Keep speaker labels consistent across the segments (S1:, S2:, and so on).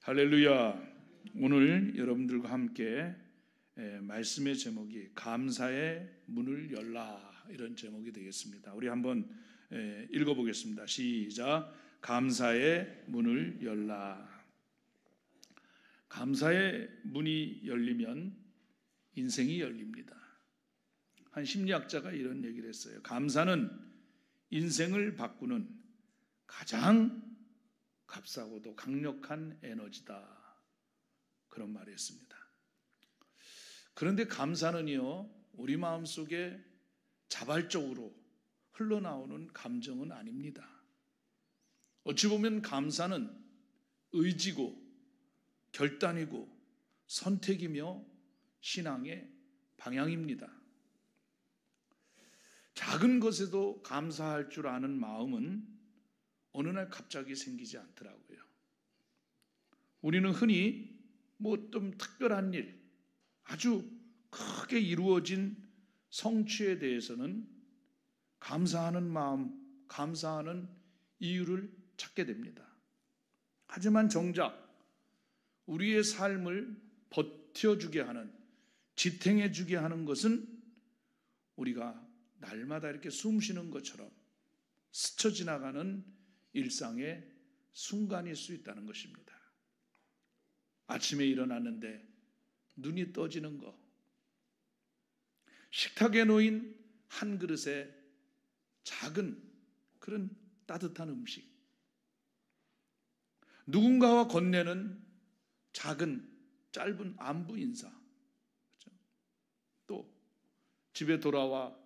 S1: 할렐루야. 오늘 여러분들과 함께 말씀의 제목이 감사의 문을 열라, 이런 제목이 되겠습니다. 우리 한번 읽어보겠습니다. 시작. 감사의 문을 열라. 감사의 문이 열리면 인생이 열립니다. 한 심리학자가 이런 얘기를 했어요. 감사는 인생을 바꾸는 가장 값싸고도 강력한 에너지다, 그런 말을 했습니다. 그런데 감사는요, 우리 마음속에 자발적으로 흘러나오는 감정은 아닙니다. 어찌 보면 감사는 의지고 결단이고 선택이며 신앙의 방향입니다. 작은 것에도 감사할 줄 아는 마음은 어느 날 갑자기 생기지 않더라고요. 우리는 흔히 좀 특별한 일, 아주 크게 이루어진 성취에 대해서는 감사하는 마음, 감사하는 이유를 찾게 됩니다. 하지만 정작 우리의 삶을 버텨주게 하는, 지탱해주게 하는 것은 우리가 날마다 이렇게 숨 쉬는 것처럼 스쳐 지나가는 일상의 순간일 수 있다는 것입니다. 아침에 일어났는데 눈이 떠지는 것, 식탁에 놓인 한 그릇의 작은 그런 따뜻한 음식, 누군가와 건네는 작은 짧은 안부 인사, 또 집에 돌아와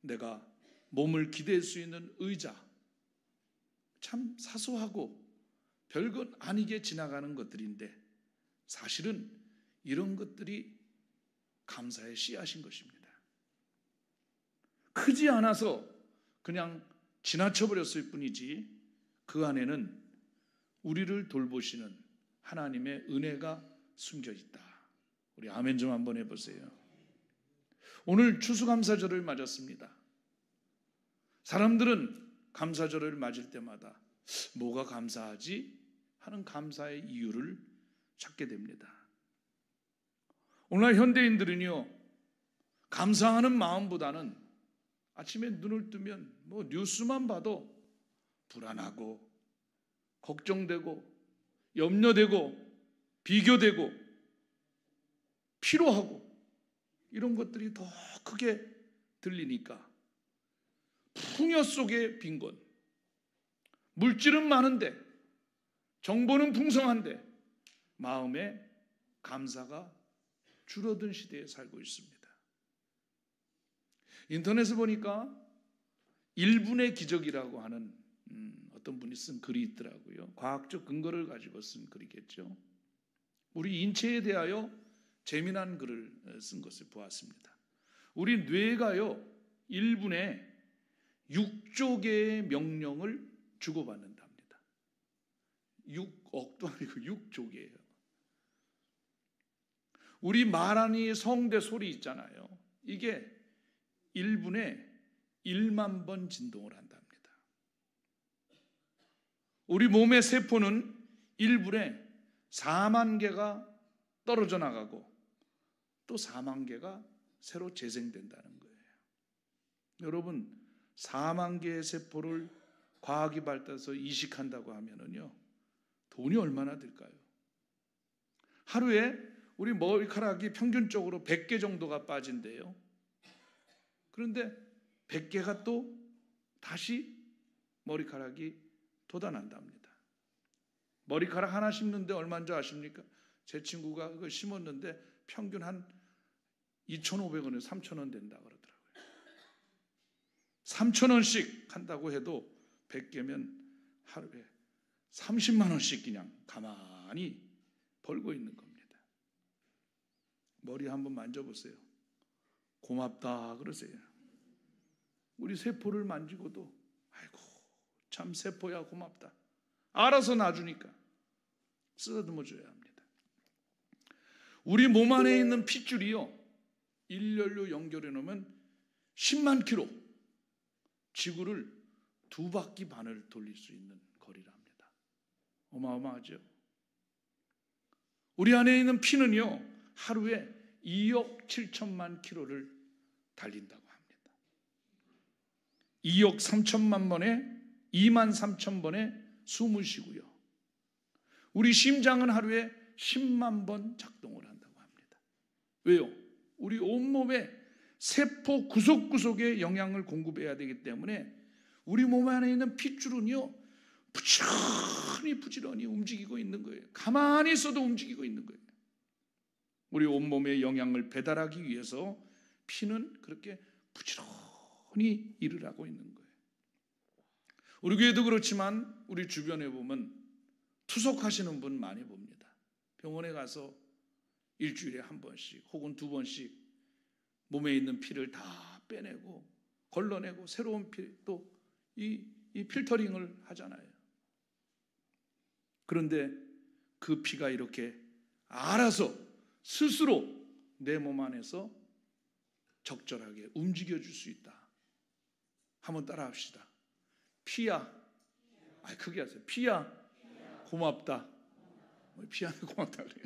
S1: 내가 몸을 기댈 수 있는 의자, 참 사소하고 별것 아니게 지나가는 것들인데 사실은 이런 것들이 감사의 씨앗인 것입니다. 크지 않아서 그냥 지나쳐버렸을 뿐이지 그 안에는 우리를 돌보시는 하나님의 은혜가 숨겨 있다. 우리 아멘 좀 한번 해보세요. 오늘 추수감사절을 맞았습니다. 사람들은 감사절을 맞을 때마다 뭐가 감사하지? 하는 감사의 이유를 찾게 됩니다. 오늘날 현대인들은요, 감사하는 마음보다는 아침에 눈을 뜨면 뉴스만 봐도 불안하고 걱정되고 염려되고 비교되고 피로하고 이런 것들이 더 크게 들리니까 풍요 속의 빈곤, 물질은 많은데 정보는 풍성한데 마음에 감사가 줄어든 시대에 살고 있습니다. 인터넷에 보니까 1분의 기적이라고 하는 어떤 분이 쓴 글이 있더라고요. 과학적 근거를 가지고 쓴 글이겠죠. 우리 인체에 대하여 재미난 글을 쓴 것을 보았습니다. 우리 뇌가요, 1분에 6조 개의 명령을 주고받는답니다. 6억도 아니고 6조 개예요. 우리 말하니 성대 소리 있잖아요. 이게 1분에 1만 번 진동을 한답니다. 우리 몸의 세포는 1분에 4만 개가 떨어져 나가고 또 4만 개가 새로 재생된다는 거예요. 여러분, 4만 개의 세포를 과학이 발달해서 이식한다고 하면은요, 돈이 얼마나 들까요? 하루에 우리 머리카락이 평균적으로 100개 정도가 빠진대요. 그런데 100개가 또 다시 머리카락이 돋아난답니다. 머리카락 하나 심는데 얼마인 줄 아십니까? 제 친구가 그거 심었는데 평균 한 2,500원에서 3,000원 된다 그러더라고요. 3,000원씩 한다고 해도 100개면 하루에 30만 원씩 그냥 가만히 벌고 있는 겁니다. 머리 한번 만져보세요. 고맙다 그러세요. 우리 세포를 만지고도 아이고 참 세포야 고맙다. 알아서 놔주니까 쓰다듬어 줘야 합니다. 우리 몸 안에 있는 핏줄이요, 일렬로 연결해 놓으면 10만 킬로, 지구를 2바퀴 반을 돌릴 수 있는 거리랍니다. 어마어마하죠. 우리 안에 있는 피는요, 하루에 2억 7천만 킬로를 달린다고 합니다. 2억 3천만 번에 2만 3천 번에 숨을 쉬고요. 우리 심장은 하루에 10만 번 작동을 한다고 합니다. 왜요? 우리 온몸에 세포 구석구석에 영양을 공급해야 되기 때문에 우리 몸 안에 있는 핏줄은요, 부지런히 움직이고 있는 거예요. 가만히 있어도 움직이고 있는 거예요. 우리 온몸에 영양을 배달하기 위해서 피는 그렇게 부지런히 일을 하고 있는 거예요. 우리 교회도 그렇지만 우리 주변에 보면 투석하시는 분 많이 봅니다. 병원에 가서 일주일에 한 번씩 혹은 두 번씩 몸에 있는 피를 다 빼내고 걸러내고 새로운 피, 또 이 필터링을 하잖아요. 그런데 그 피가 이렇게 알아서 스스로 내 몸 안에서 적절하게 움직여줄 수 있다. 한번 따라 합시다. 피야, 크게 하세요. 피야, 고맙다. 피야는 고맙다 그래요.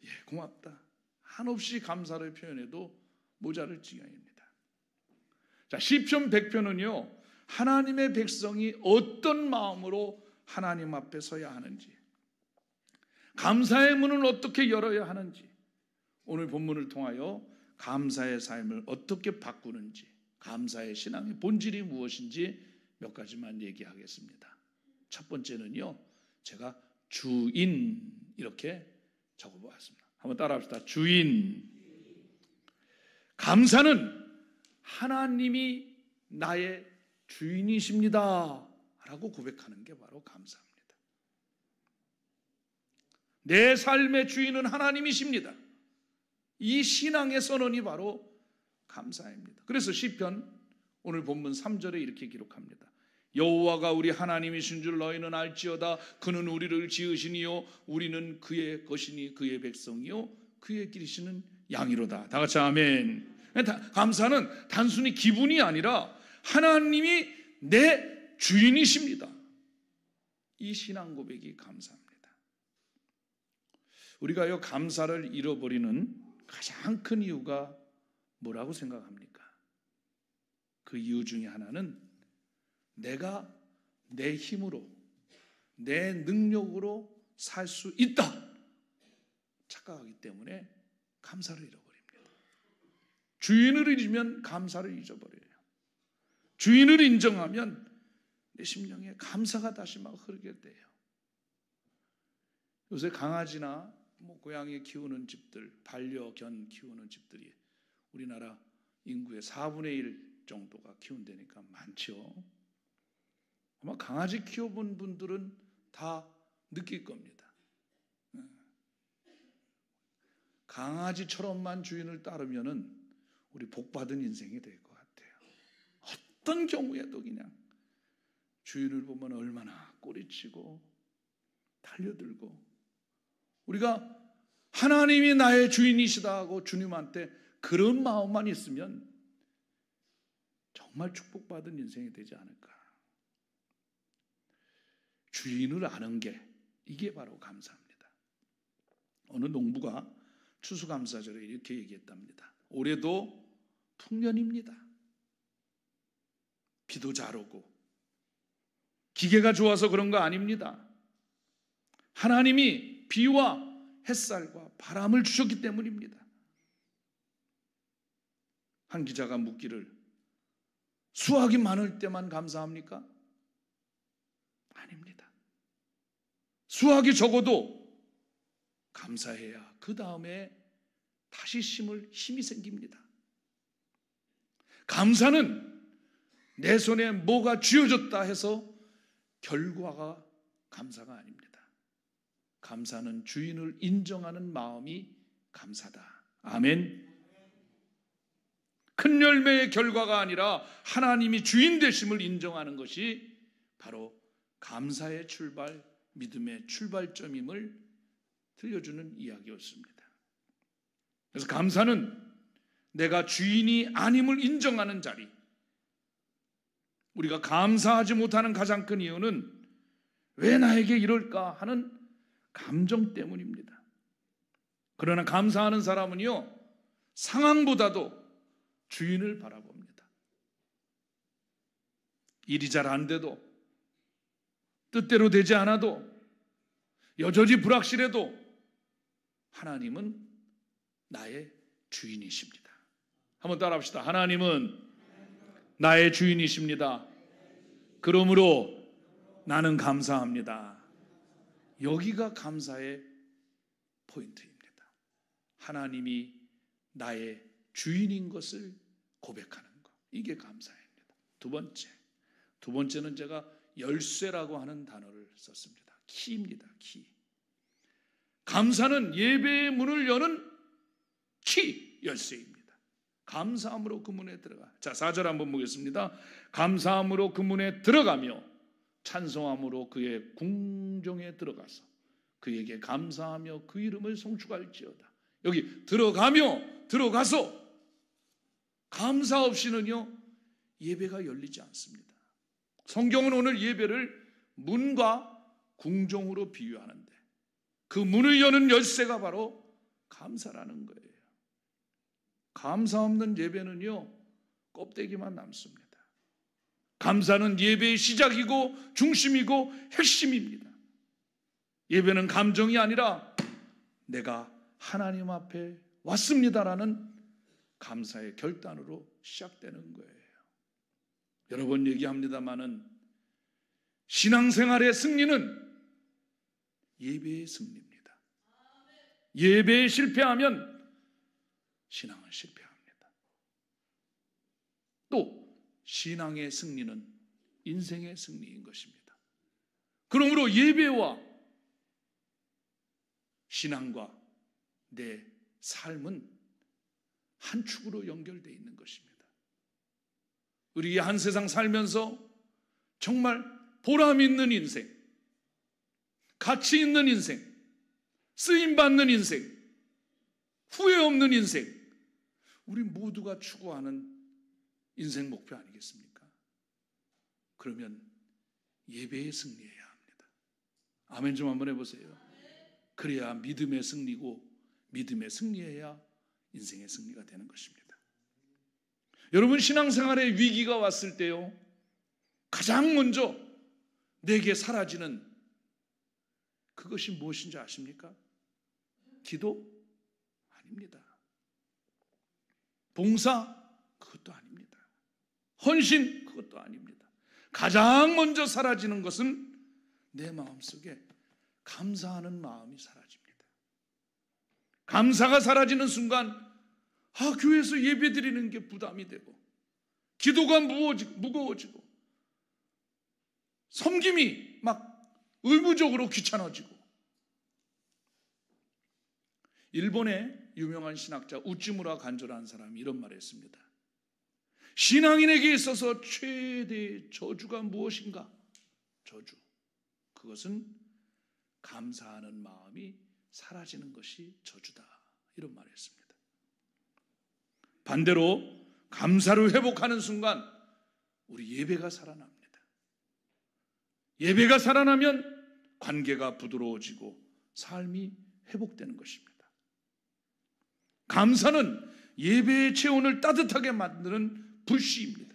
S1: 예, 고맙다. 한없이 감사를 표현해도 모자랄 지경입니다. 자, 시편 100편은요, 하나님의 백성이 어떤 마음으로 하나님 앞에 서야 하는지, 감사의 문을 어떻게 열어야 하는지, 오늘 본문을 통하여 감사의 삶을 어떻게 바꾸는지, 감사의 신앙의 본질이 무엇인지 몇 가지만 얘기하겠습니다. 첫 번째는요, 제가 주인 이렇게 적어보았습니다. 한번 따라합시다. 주인. 감사는 하나님이 나의 주인이십니다 라고 고백하는 게 바로 감사입니다. 내 삶의 주인은 하나님이십니다. 이 신앙의 선언이 바로 감사입니다. 그래서 시편 오늘 본문 3절에 이렇게 기록합니다. 여호와가 우리 하나님이신 줄 너희는 알지어다. 그는 우리를 지으시니요 우리는 그의 것이니 그의 백성이요 그의 기르시는 양이로다. 다 같이 아멘. 감사는 단순히 기분이 아니라 하나님이 내 주인이십니다. 이 신앙 고백이 감사합니다. 우리가요, 감사를 잃어버리는 가장 큰 이유가 뭐라고 생각합니까? 그 이유 중에 하나는 내가 내 힘으로, 내 능력으로 살 수 있다 착각하기 때문에 감사를 잃어버립니다. 주인을 잊으면 감사를 잊어버려요. 주인을 인정하면 내 심령에 감사가 다시 막 흐르게 돼요. 요새 강아지나 고양이 키우는 집들, 반려견 키우는 집들이 우리나라 인구의 4분의 1 정도가 키운다니까 많죠. 아마 강아지 키워본 분들은 다 느낄 겁니다. 강아지처럼만 주인을 따르면은 우리 복받은 인생이 될 것 같아요. 어떤 경우에도 그냥 주인을 보면 얼마나 꼬리치고 달려들고, 우리가 하나님이 나의 주인이시다 하고 주님한테 그런 마음만 있으면 정말 축복받은 인생이 되지 않을까. 주인을 아는 게 이게 바로 감사입니다. 어느 농부가 추수감사절에 이렇게 얘기했답니다. 올해도 풍년입니다. 비도 잘 오고 기계가 좋아서 그런 거 아닙니다. 하나님이 비와 햇살과 바람을 주셨기 때문입니다. 한 기자가 묻기를, 수확이 많을 때만 감사합니까? 아닙니다. 수확이 적어도 감사해야 그 다음에 다시 심을 힘이 생깁니다. 감사는 내 손에 뭐가 쥐어졌다 해서 결과가 감사가 아닙니다. 감사는 주인을 인정하는 마음이 감사다. 아멘. 큰 열매의 결과가 아니라 하나님이 주인 되심을 인정하는 것이 바로 감사의 출발, 믿음의 출발점임을 들려주는 이야기였습니다. 그래서 감사는 내가 주인이 아님을 인정하는 자리. 우리가 감사하지 못하는 가장 큰 이유는 왜 나에게 이럴까 하는 감정 때문입니다. 그러나 감사하는 사람은요, 상황보다도 주인을 바라봅니다. 일이 잘 안 돼도, 뜻대로 되지 않아도, 여전히 불확실해도 하나님은 나의 주인이십니다. 한번 따라합시다. 하나님은 나의 주인이십니다. 그러므로 나는 감사합니다. 여기가 감사의 포인트입니다. 하나님이 나의 주인인 것을 고백하는 것, 이게 감사입니다. 두 번째는 제가 열쇠라고 하는 단어를 썼습니다. 키입니다. 키. 감사는 예배의 문을 여는 키, 열쇠입니다. 감사함으로 그 문에 들어가. 자, 4절 한번 보겠습니다. 감사함으로 그 문에 들어가며 찬송함으로 그의 궁정에 들어가서 그에게 감사하며 그 이름을 송축할지어다. 여기 들어가며, 들어가서, 감사 없이는요 예배가 열리지 않습니다. 성경은 오늘 예배를 문과 궁정으로 비유하는데 그 문을 여는 열쇠가 바로 감사라는 거예요. 감사 없는 예배는요 껍데기만 남습니다. 감사는 예배의 시작이고 중심이고 핵심입니다. 예배는 감정이 아니라 내가 하나님 앞에 왔습니다라는 감사의 결단으로 시작되는 거예요. 여러 번 얘기합니다마는 신앙생활의 승리는 예배의 승리입니다. 예배에 실패하면 신앙은 실패합니다. 또 신앙의 승리는 인생의 승리인 것입니다. 그러므로 예배와 신앙과 내 삶은 한 축으로 연결되어 있는 것입니다. 우리 한 세상 살면서 정말 보람 있는 인생, 가치 있는 인생, 쓰임받는 인생, 후회 없는 인생, 우리 모두가 추구하는 인생 목표 아니겠습니까? 그러면 예배에 승리해야 합니다. 아멘 좀 한번 해보세요. 그래야 믿음의 승리고 믿음의 승리해야 인생의 승리가 되는 것입니다. 여러분, 신앙생활에 위기가 왔을 때요 가장 먼저 내게 사라지는 그것이 무엇인지 아십니까? 기도? 아닙니다. 봉사? 그것도 아닙니다. 헌신? 그것도 아닙니다. 가장 먼저 사라지는 것은 내 마음속에 감사하는 마음이 사라집니다. 감사가 사라지는 순간 교회에서 예배 드리는 게 부담이 되고 기도가 무거워지고 섬김이 막 의무적으로 귀찮아지고. 일본의 유명한 신학자 우찌무라 간조라는 사람이 이런 말을 했습니다. 신앙인에게 있어서 최대의 저주가 무엇인가? 저주. 그것은 감사하는 마음이 사라지는 것이 저주다. 이런 말을 했습니다. 반대로 감사를 회복하는 순간 우리 예배가 살아납니다. 예배가 살아나면 관계가 부드러워지고 삶이 회복되는 것입니다. 감사는 예배의 체온을 따뜻하게 만드는 불씨입니다.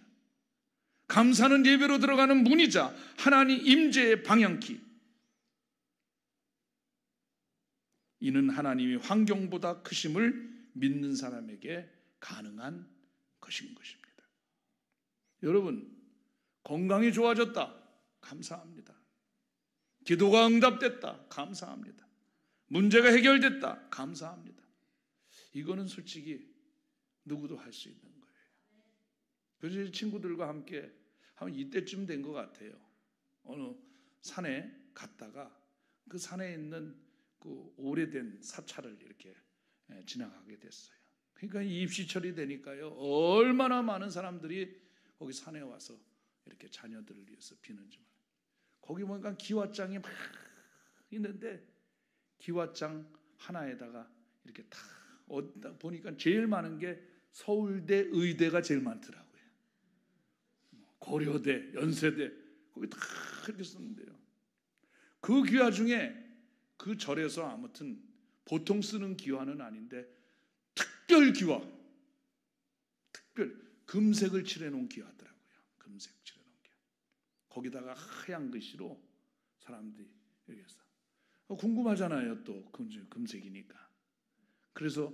S1: 감사는 예배로 들어가는 문이자 하나님 임재의 방향키. 이는 하나님이 환경보다 크심을 믿는 사람에게 가능한 것인 것입니다. 여러분, 건강이 좋아졌다. 감사합니다. 기도가 응답됐다. 감사합니다. 문제가 해결됐다. 감사합니다. 이거는 솔직히 누구도 할 수 있는 거예요. 그래서 친구들과 함께 한 이때쯤 된 것 같아요. 어느 산에 갔다가 그 산에 있는 그 오래된 사찰을 이렇게 지나가게 됐어요. 그러니까 입시철이 되니까요, 얼마나 많은 사람들이 거기 산에 와서 이렇게 자녀들을 위해서 비는지 말이에요. 거기 보니까 기와장이 막 있는데 기와장 하나에다가 이렇게 다 보니까 제일 많은 게 서울대, 의대가 제일 많더라고요. 고려대, 연세대 거기 다 이렇게 썼는데요. 그 기와 중에 그 절에서 아무튼 보통 쓰는 기와는 아닌데 특별 기와, 특별 금색을 칠해놓은 기와더라고요. 금색 칠해놓은 기와. 거기다가 하얀 글씨로 사람들이 이렇게 했어. 궁금하잖아요. 또 금색이니까. 그래서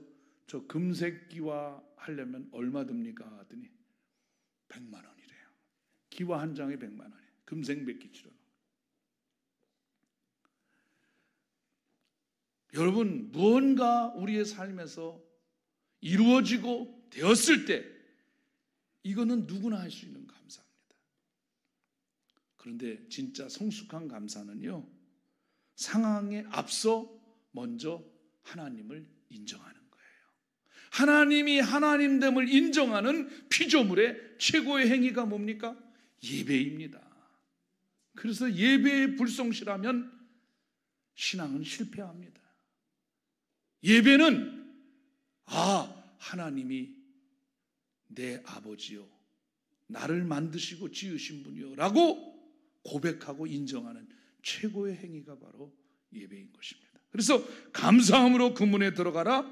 S1: 저 금색 기와 하려면 얼마 듭니까? 하더니 100만 원이래요. 기와 한 장에 100만 원이에요. 금색 몇기 칠해놓은. 여러분, 무언가 우리의 삶에서 이루어지고 되었을 때 이거는 누구나 할 수 있는 감사입니다. 그런데 진짜 성숙한 감사는요, 상황에 앞서 먼저 하나님을 인정하는 거예요. 하나님이 하나님됨을 인정하는 피조물의 최고의 행위가 뭡니까? 예배입니다. 그래서 예배에 불성실하면 신앙은 실패합니다. 예배는 하나님이 내 아버지요, 나를 만드시고 지으신 분이요 라고 고백하고 인정하는 최고의 행위가 바로 예배인 것입니다. 그래서 감사함으로 그 문에 들어가라.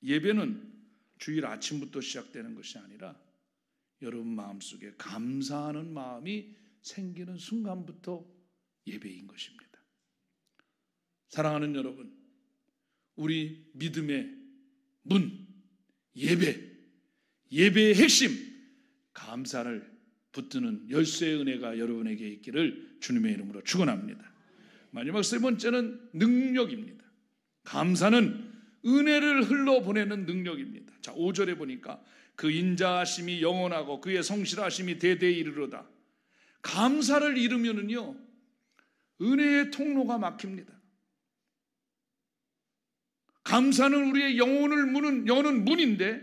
S1: 예배는 주일 아침부터 시작되는 것이 아니라 여러분 마음속에 감사하는 마음이 생기는 순간부터 예배인 것입니다. 사랑하는 여러분, 우리 믿음의 문, 예배의 핵심, 감사를 붙드는 열쇠의 은혜가 여러분에게 있기를 주님의 이름으로 축원합니다. 마지막 세 번째는 능력입니다. 감사는 은혜를 흘러보내는 능력입니다. 자, 5절에 보니까 그 인자하심이 영원하고 그의 성실하심이 대대에 이르로다. 감사를 잃으면은요, 은혜의 통로가 막힙니다. 감사는 우리의 영혼을 여는 문인데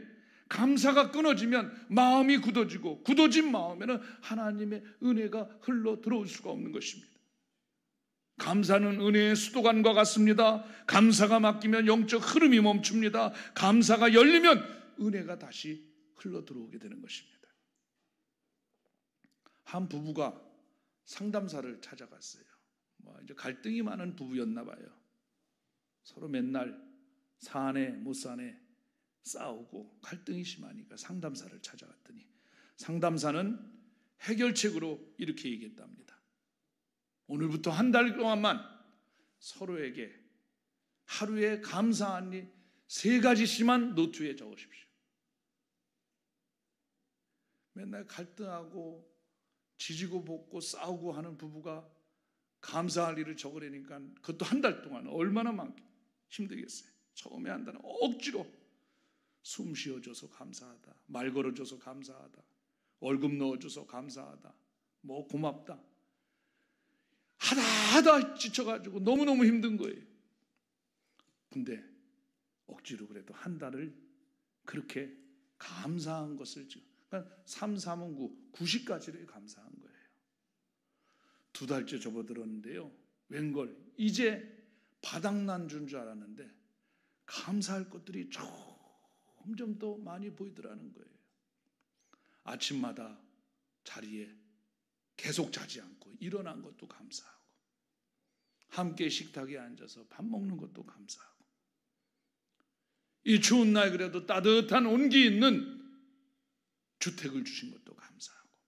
S1: 감사가 끊어지면 마음이 굳어지고 굳어진 마음에는 하나님의 은혜가 흘러 들어올 수가 없는 것입니다. 감사는 은혜의 수도관과 같습니다. 감사가 막히면 영적 흐름이 멈춥니다. 감사가 열리면 은혜가 다시 흘러 들어오게 되는 것입니다. 한 부부가 상담사를 찾아갔어요. 이제 갈등이 많은 부부였나 봐요. 서로 맨날 사내 못 사내 싸우고 갈등이 심하니까 상담사를 찾아갔더니 상담사는 해결책으로 이렇게 얘기했답니다. 오늘부터 한 달 동안만 서로에게 하루에 감사한 일 3가지씩만 노트에 적으십시오. 맨날 갈등하고 지지고 볶고 싸우고 하는 부부가 감사할 일을 적으려니까 그것도 한 달 동안 얼마나 힘들겠어요. 처음에 한 달은 억지로 숨 쉬어줘서 감사하다, 말 걸어줘서 감사하다, 월급 넣어줘서 감사하다, 뭐 고맙다 하다 지쳐가지고 너무너무 힘든 거예요. 근데 억지로 그래도 한 달을 그렇게 감사한 것을 그러니까 3, 3은 9, 90가지를 감사한 거예요. 2달째 접어들었는데요, 웬걸 이제 바닥난 줄 알았는데 감사할 것들이 점점 더 많이 보이더라는 거예요. 아침마다 자리에 계속 자지 않고 일어난 것도 감사하고, 함께 식탁에 앉아서 밥 먹는 것도 감사하고, 이 추운 날 그래도 따뜻한 온기 있는 주택을 주신 것도 감사하고,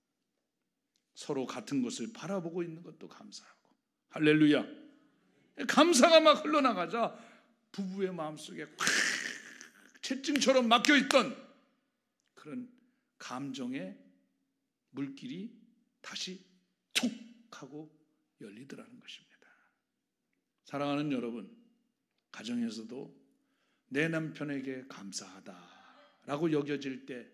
S1: 서로 같은 것을 바라보고 있는 것도 감사하고. 할렐루야. 감사가 막 흘러나가자 부부의 마음속에 채증처럼 막혀있던 그런 감정의 물길이 다시 툭 하고 열리더라는 것입니다. 사랑하는 여러분, 가정에서도 내 남편에게 감사하다라고 여겨질 때,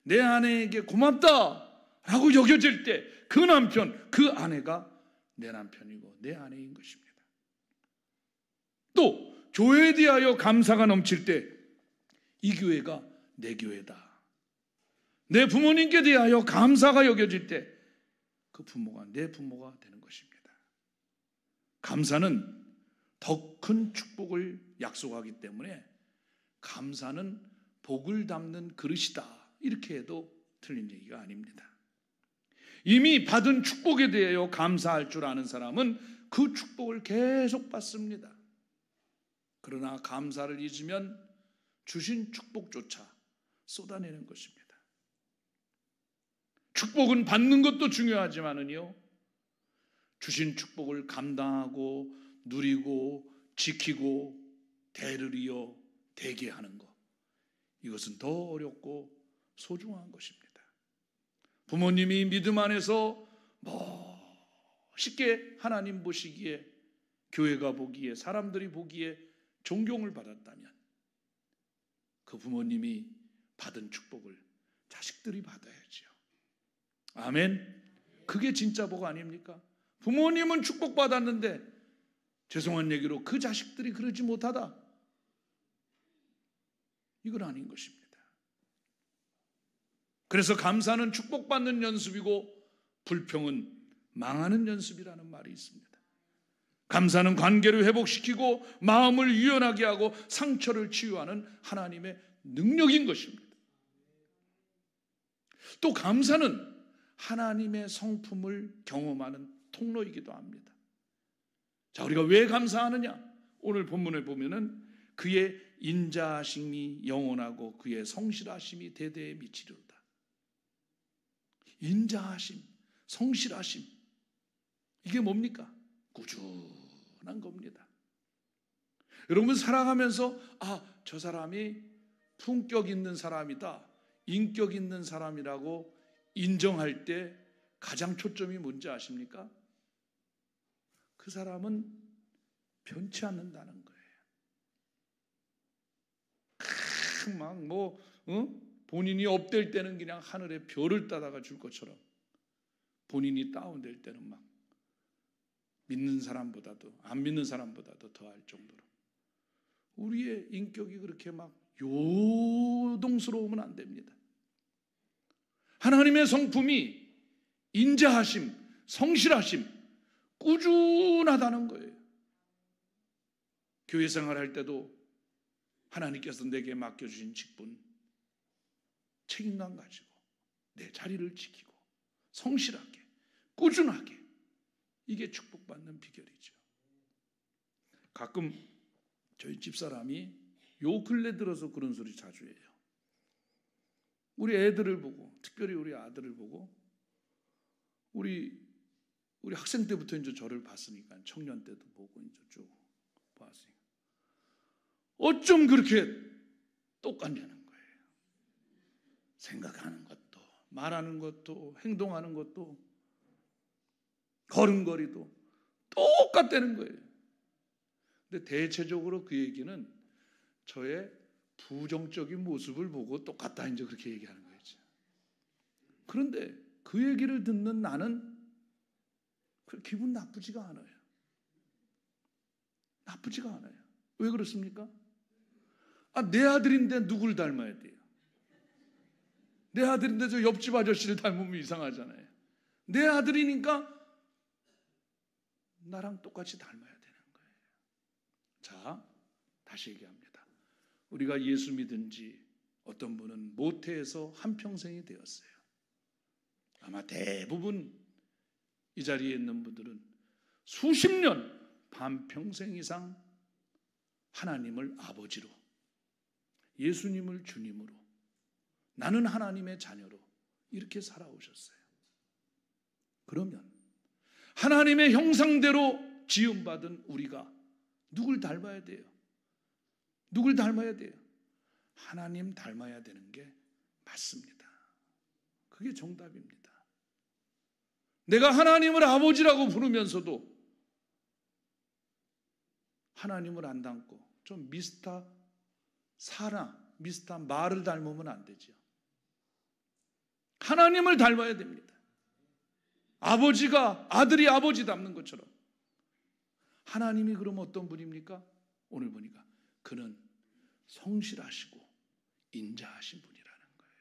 S1: 내 아내에게 고맙다라고 여겨질 때 그 남편, 그 아내가 내 남편이고 내 아내인 것입니다. 또 교회에 대하여 감사가 넘칠 때 이 교회가 내 교회다. 내 부모님께 대하여 감사가 여겨질 때 그 부모가 내 부모가 되는 것입니다. 감사는 더 큰 축복을 약속하기 때문에 감사는 복을 담는 그릇이다, 이렇게 해도 틀린 얘기가 아닙니다. 이미 받은 축복에 대하여 감사할 줄 아는 사람은 그 축복을 계속 받습니다. 그러나 감사를 잊으면 주신 축복조차 쏟아내는 것입니다. 축복은 받는 것도 중요하지만은요, 주신 축복을 감당하고 누리고 지키고 대를 이어 되게 하는 것, 이것은 더 어렵고 소중한 것입니다. 부모님이 믿음 안에서 쉽게 하나님 보시기에, 교회가 보기에, 사람들이 보기에 존경을 받았다면 그 부모님이 받은 축복을 자식들이 받아야지요. 아멘. 그게 진짜 복 아닙니까? 부모님은 축복받았는데 죄송한 얘기로 그 자식들이 그러지 못하다, 이건 아닌 것입니다. 그래서 감사는 축복받는 연습이고 불평은 망하는 연습이라는 말이 있습니다. 감사는 관계를 회복시키고 마음을 유연하게 하고 상처를 치유하는 하나님의 능력인 것입니다. 또 감사는 하나님의 성품을 경험하는 통로이기도 합니다. 자, 우리가 왜 감사하느냐? 오늘 본문을 보면은 그의 인자하심이 영원하고 그의 성실하심이 대대에 미치리로다. 인자하심, 성실하심, 이게 뭡니까? 꾸준한 겁니다. 여러분 살아가면서 저 사람이 품격 있는 사람이다, 인격 있는 사람이라고 인정할 때 가장 초점이 뭔지 아십니까? 그 사람은 변치 않는다는 거예요. 본인이 업될 때는 그냥 하늘에 별을 따다가 줄 것처럼, 본인이 다운될 때는 막 믿는 사람보다도 안 믿는 사람보다도 더할 정도로 우리의 인격이 그렇게 막 요동스러우면 안 됩니다. 하나님의 성품이 인자하심, 성실하심, 꾸준하다는 거예요. 교회 생활할 때도 하나님께서 내게 맡겨주신 직분, 책임감 가지고 내 자리를 지키고 성실하게, 꾸준하게, 이게 축복받는 비결이죠. 가끔 저희 집사람이 요 근래 들어서 그런 소리 자주 해요. 우리 애들을 보고, 특별히 우리 아들을 보고, 우리 학생 때부터 이제 저를 봤으니까, 청년 때도 보고 이제 쭉 봤으니까, 어쩜 그렇게 똑같냐는 거예요. 생각하는 것도, 말하는 것도, 행동하는 것도, 걸음걸이도 똑같다는 거예요. 근데 대체적으로 그 얘기는 저의 부정적인 모습을 보고 똑같다, 이제 그렇게 얘기하는 거죠. 그런데 그 얘기를 듣는 나는 기분 나쁘지가 않아요. 나쁘지가 않아요. 왜 그렇습니까? 내 아들인데 누굴 닮아야 돼요? 내 아들인데 저 옆집 아저씨를 닮으면 이상하잖아요. 내 아들이니까 나랑 똑같이 닮아야 되는 거예요. 자, 다시 얘기합니다. 우리가 예수 믿은 지 어떤 분은 모태에서 한평생이 되었어요. 아마 대부분 이 자리에 있는 분들은 수십 년, 반평생 이상 하나님을 아버지로, 예수님을 주님으로, 나는 하나님의 자녀로 이렇게 살아오셨어요. 그러면 하나님의 형상대로 지음받은 우리가 누굴 닮아야 돼요? 누굴 닮아야 돼요? 하나님 닮아야 되는 게 맞습니다. 그게 정답입니다. 내가 하나님을 아버지라고 부르면서도 하나님을 안 닮고 좀 미스터 사나, 미스터 말을 닮으면 안 되죠. 하나님을 닮아야 됩니다. 아버지가 아들이 아버지 닮는 것처럼. 하나님이 그럼 어떤 분입니까? 오늘 보니까 그는 성실하시고 인자하신 분이라는 거예요.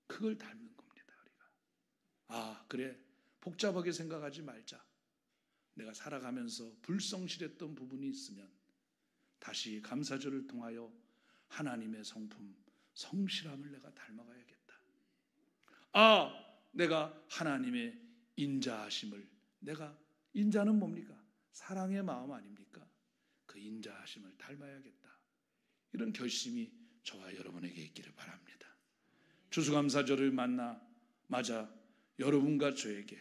S1: 그걸 닮는 겁니다, 우리가. 그래, 복잡하게 생각하지 말자. 내가 살아가면서 불성실했던 부분이 있으면 다시 감사절을 통하여 하나님의 성품, 성실함을 내가 닮아가야겠다. 내가 하나님의 인자하심을 내가 인자는 뭡니까? 사랑의 마음 아닙니까? 그 인자하심을 닮아야겠다. 이런 결심이 저와 여러분에게 있기를 바랍니다. 추수감사절을 맞아 여러분과 저에게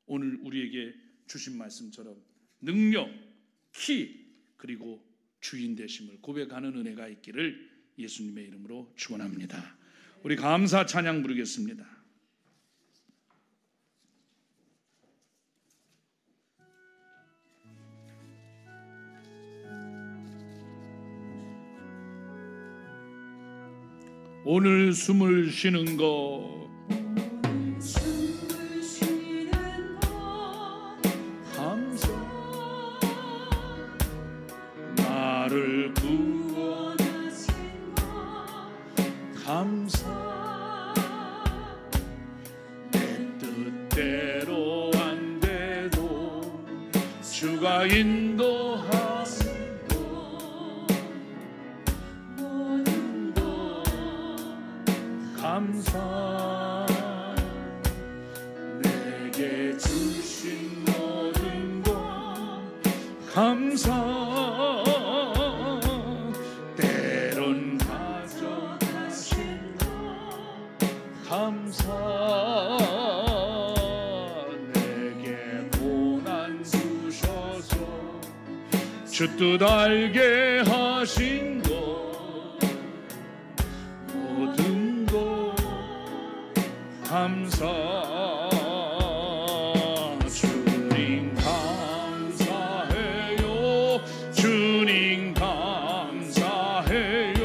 S1: 오늘 우리에게 주신 말씀처럼 능력, 키, 그리고 주인 되심을 고백하는 은혜가 있기를 예수님의 이름으로 축원합니다. 우리 감사 찬양 부르겠습니다. 오늘 숨을 쉬는 것 감사, 나를 구원하신 것 감사, 내 뜻대로 안 돼도 주가 인도하신 감사, 내게 주신 모든 것 감사, 때론 가져가신 것 감사, 내게 고난 주셔서 주 뜻 알게 하신 것 감사, 주님 감사해요, 주님 감사해요.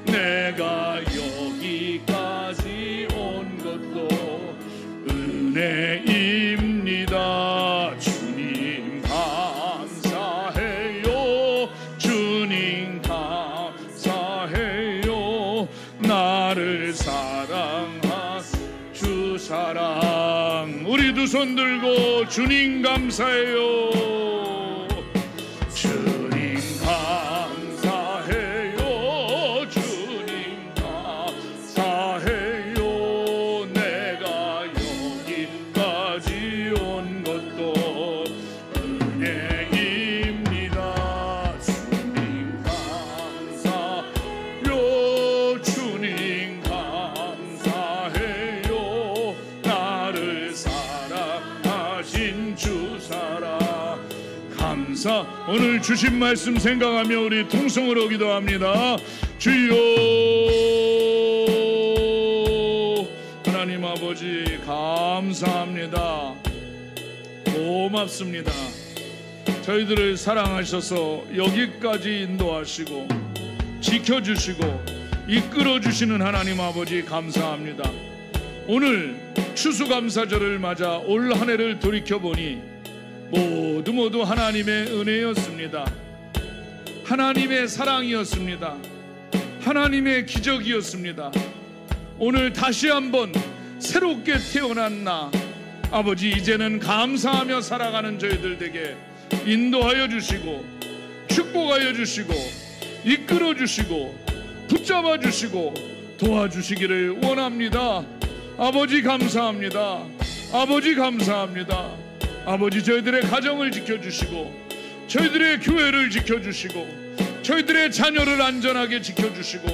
S1: 내가 여기까지 온 것도 은혜입니다. 주님 감사해요, 주님 감사해요. 나를 사랑하시고 사랑, 우리 두 손 들고 주님 감사해요, 주님 감사해요, 주님 감사해요. 내가 여기까지 온 것도 은혜입니다. 주님 감사해요, 주님 감사. 오늘 주신 말씀 생각하며 우리 통성으로 기도합니다. 주여, 하나님 아버지 감사합니다. 고맙습니다. 저희들을 사랑하셔서 여기까지 인도하시고 지켜주시고 이끌어주시는 하나님 아버지 감사합니다. 오늘 추수감사절을 맞아 올 한 해를 돌이켜보니 모두 하나님의 은혜였습니다. 하나님의 사랑이었습니다. 하나님의 기적이었습니다. 오늘 다시 한번 새롭게 태어난 나 아버지, 이제는 감사하며 살아가는 저희들 되게 인도하여 주시고 축복하여 주시고 이끌어 주시고 붙잡아 주시고 도와주시기를 원합니다. 아버지 감사합니다. 아버지 감사합니다. 아버지, 저희들의 가정을 지켜주시고 저희들의 교회를 지켜주시고 저희들의 자녀를 안전하게 지켜주시고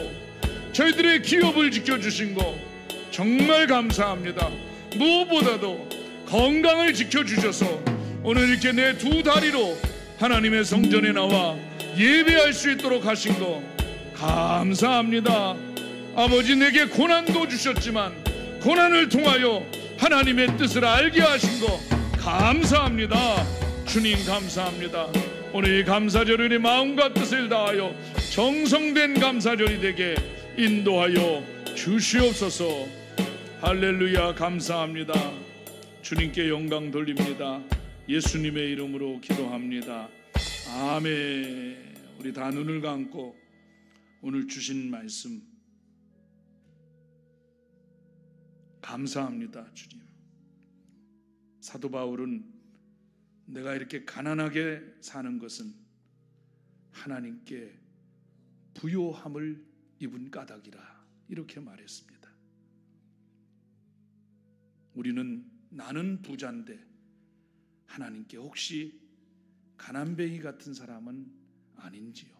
S1: 저희들의 기업을 지켜주신 거 정말 감사합니다. 무엇보다도 건강을 지켜주셔서 오늘 이렇게 내 두 다리로 하나님의 성전에 나와 예배할 수 있도록 하신 거 감사합니다. 아버지, 내게 고난도 주셨지만 고난을 통하여 하나님의 뜻을 알게 하신 거 감사합니다. 주님 감사합니다. 오늘 이 감사절을 내 마음과 뜻을 다하여 정성된 감사절이 되게 인도하여 주시옵소서. 할렐루야, 감사합니다. 주님께 영광 돌립니다. 예수님의 이름으로 기도합니다. 아멘. 우리 다 눈을 감고 오늘 주신 말씀 감사합니다. 주님, 사도 바울은 내가 이렇게 가난하게 사는 것은 하나님께 부요함을 입은 까닭이라 이렇게 말했습니다. 우리는 나는 부자인데 하나님께 혹시 가난뱅이 같은 사람은 아닌지요?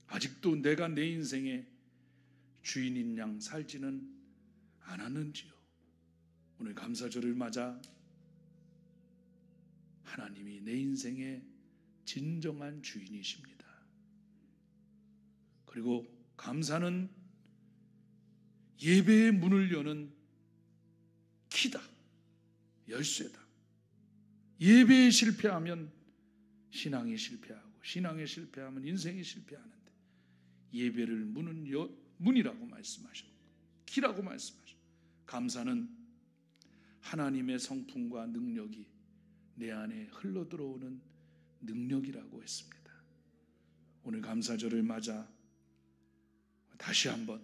S1: 아직도 내가 내 인생의 주인인 양 살지는 않았는지요? 오늘 감사절을 맞아 하나님이 내 인생의 진정한 주인이십니다. 그리고 감사는 예배의 문을 여는 키다, 열쇠다. 예배에 실패하면 신앙이 실패하고, 신앙에 실패하면 인생이 실패하는데, 예배를 문이라고 말씀하셨고, 키라고 말씀하셨고, 감사는 하나님의 성품과 능력이 내 안에 흘러들어오는 능력이라고 했습니다. 오늘 감사절을 맞아 다시 한번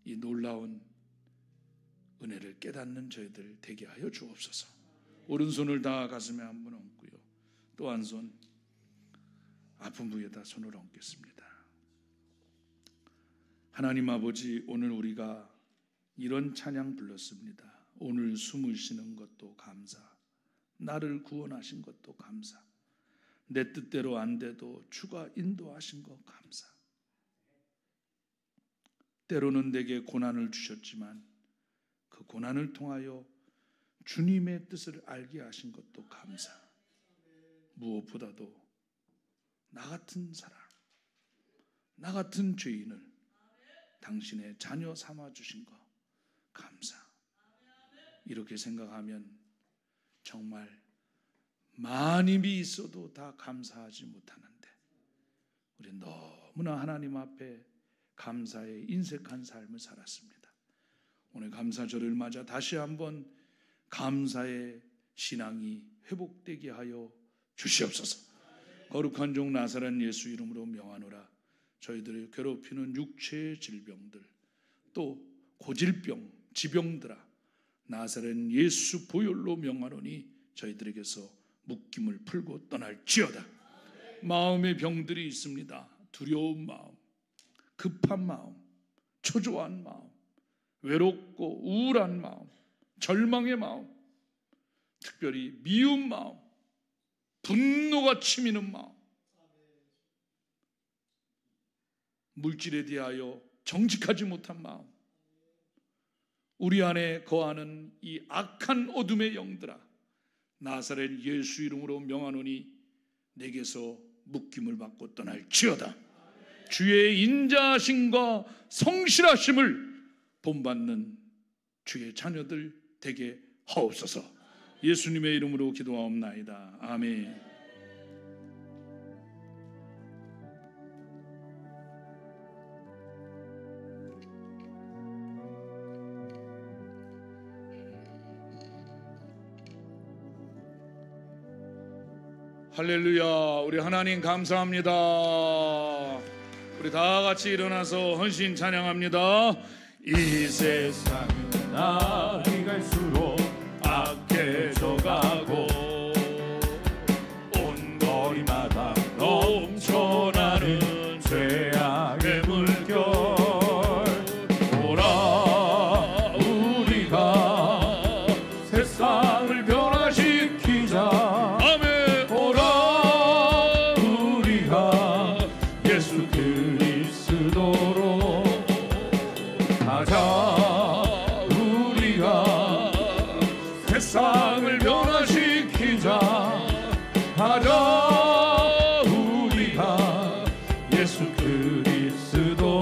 S1: 이 놀라운 은혜를 깨닫는 저희들 되게 하여 주옵소서. 오른손을 다 가슴에 한번 얹고요, 또 한 손 아픈 부위에다 손을 얹겠습니다. 하나님 아버지, 오늘 우리가 이런 찬양 불렀습니다. 오늘 숨을 쉬는 것도 감사, 나를 구원하신 것도 감사, 내 뜻대로 안 돼도 주가 인도하신 것 감사. 때로는 내게 고난을 주셨지만 그 고난을 통하여 주님의 뜻을 알게 하신 것도 감사. 무엇보다도 나 같은 사람, 나 같은 죄인을 당신의 자녀 삼아 주신 것 감사. 이렇게 생각하면 정말 많이 있어도 다 감사하지 못하는데, 우리 너무나 하나님 앞에 감사에 인색한 삶을 살았습니다. 오늘 감사절을 맞아 다시 한번 감사의 신앙이 회복되게 하여 주시옵소서. 거룩한 종 나사렛 예수 이름으로 명하노라. 저희들을 괴롭히는 육체의 질병들, 또 고질병, 지병들아, 나사렛 예수 보혈로 명하노니 저희들에게서 묶임을 풀고 떠날지어다. 마음의 병들이 있습니다. 두려운 마음, 급한 마음, 초조한 마음, 외롭고 우울한 마음, 절망의 마음, 특별히 미운 마음, 분노가 치미는 마음, 물질에 대하여 정직하지 못한 마음, 우리 안에 거하는 이 악한 어둠의 영들아, 나사렛 예수 이름으로 명하노니 내게서 묶임을 받고 떠날지어다. 주의 인자하심과 성실하심을 본받는 주의 자녀들 되게 하옵소서. 예수님의 이름으로 기도하옵나이다. 아멘. 할렐루야. 우리 하나님 감사합니다. 우리 다 같이 일어나서 헌신 찬양합니다. 이 세상은 날이 갈수록 악해져가고 온 거리마다 넘쳐나는 죄악의 물결. 오라 우리가 세상을 변화시키자. 아멘. 오라 우리가 예수 그리스도로 가자. 세상을 변화시키자. 하자 우리가 예수 그리스도로.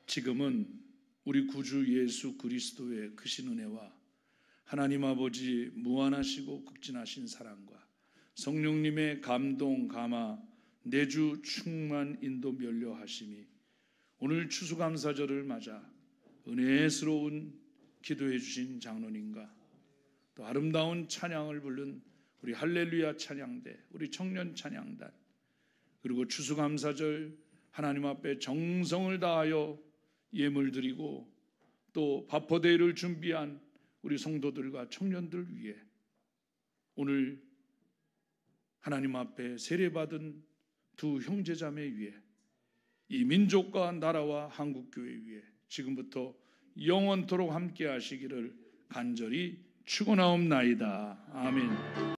S1: 지금은 우리 구주 예수 그리스도의 크신 은혜와 하나님 아버지 무한하시고 극진하신 사랑과 성령님의 감동 감화 내주 충만 인도 면료하심이 오늘 추수감사절을 맞아 은혜스러운 기도해 주신 장로님과 또 아름다운 찬양을 부른 우리 할렐루야 찬양대, 우리 청년 찬양단, 그리고 추수감사절 하나님 앞에 정성을 다하여 예물 드리고 또 바포데이를 준비한 우리 성도들과 청년들 위해 오늘 하나님 앞에 세례받은 두 형제자매 위해 이 민족과 나라와 한국교회 위해 지금부터 영원토록 함께 하시기를 간절히 축원하옵나이다. 아멘.